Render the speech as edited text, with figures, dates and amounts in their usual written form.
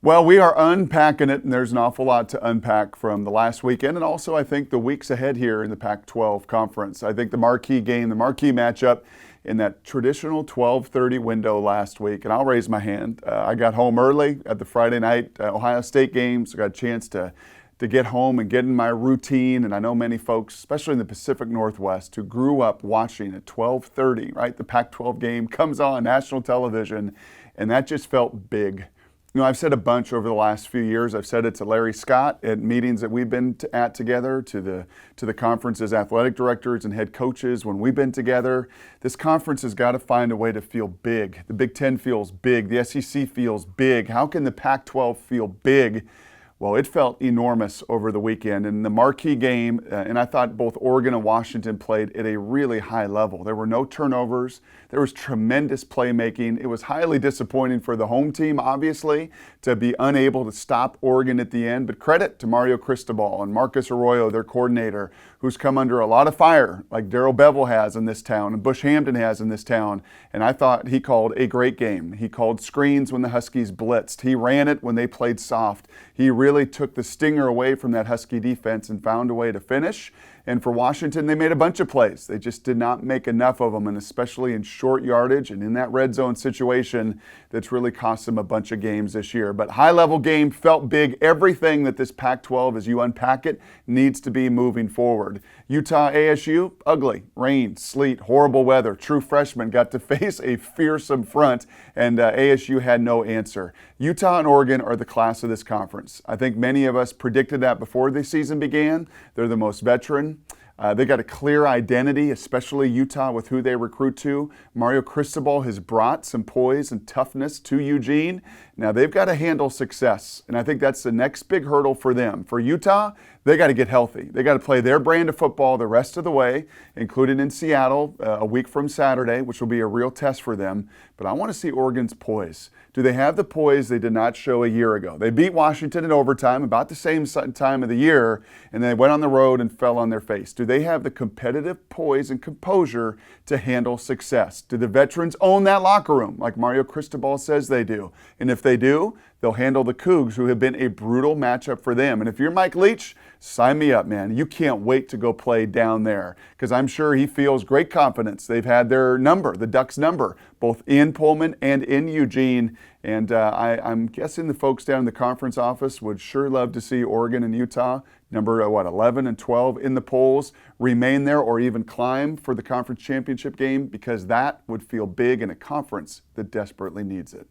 Well, we are unpacking it, and there's an awful lot to unpack from the last weekend, and also I think the weeks ahead here in the Pac-12 conference. I think the marquee game, the marquee matchup in that traditional 12:30 window last week, and I'll raise my hand. I got home early at the Friday night Ohio State game, so I got a chance to get home and get in my routine. And I know many folks, especially in the Pacific Northwest, who grew up watching at 12:30, right? The Pac-12 game comes on national television, and that just felt big. You know, I've said a bunch over the last few years. I've said it to Larry Scott at meetings that we've been at together, to the conference as athletic directors and head coaches when we've been together. This conference has got to find a way to feel big. The Big Ten feels big. The SEC feels big. How can the Pac-12 feel big? Well, it felt enormous over the weekend. In the marquee game, and I thought both Oregon and Washington played at a really high level. There were no turnovers. There was tremendous playmaking. It was highly disappointing for the home team, obviously, to be unable to stop Oregon at the end. But credit to Mario Cristobal and Marcus Arroyo, their coordinator, who's come under a lot of fire, like Darrell Bevell has in this town and Bush Hampton has in this town. And I thought he called a great game. He called screens when the Huskies blitzed. He ran it when they played soft. He really took the stinger away from that Husky defense and found a way to finish. And for Washington, they made a bunch of plays. They just did not make enough of them, and especially in short yardage and in that red zone situation that's really cost them a bunch of games this year. But high-level game, felt big. Everything that this Pac-12, as you unpack it, needs to be moving forward. Utah, ASU, ugly. Rain, sleet, horrible weather. True freshmen got to face a fearsome front, and ASU had no answer. Utah and Oregon are the class of this conference. I think many of us predicted that before the season began. They're the most veteran. They got a clear identity, especially Utah with who they recruit to. Mario Cristobal has brought some poise and toughness to Eugene. Now they've got to handle success, and I think that's the next big hurdle for them. For Utah, they got to get healthy. They got to play their brand of football the rest of the way, including in Seattle a week from Saturday, which will be a real test for them. But I want to see Oregon's poise. Do they have the poise they did not show a year ago? They beat Washington in overtime about the same time of the year, and they went on the road and fell on their face. Do they have the competitive poise and composure to handle success? Do the veterans own that locker room like Mario Cristobal says they do? And if they do, they'll handle the Cougs, who have been a brutal matchup for them. And if you're Mike Leach, sign me up, man. You can't wait to go play down there, because I'm sure he feels great confidence. They've had their number, the Ducks' number, both in Pullman and in Eugene. And I'm guessing the folks down in the conference office would sure love to see Oregon and Utah, number 11 and 12 in the polls, remain there or even climb for the conference championship game, because that would feel big in a conference that desperately needs it.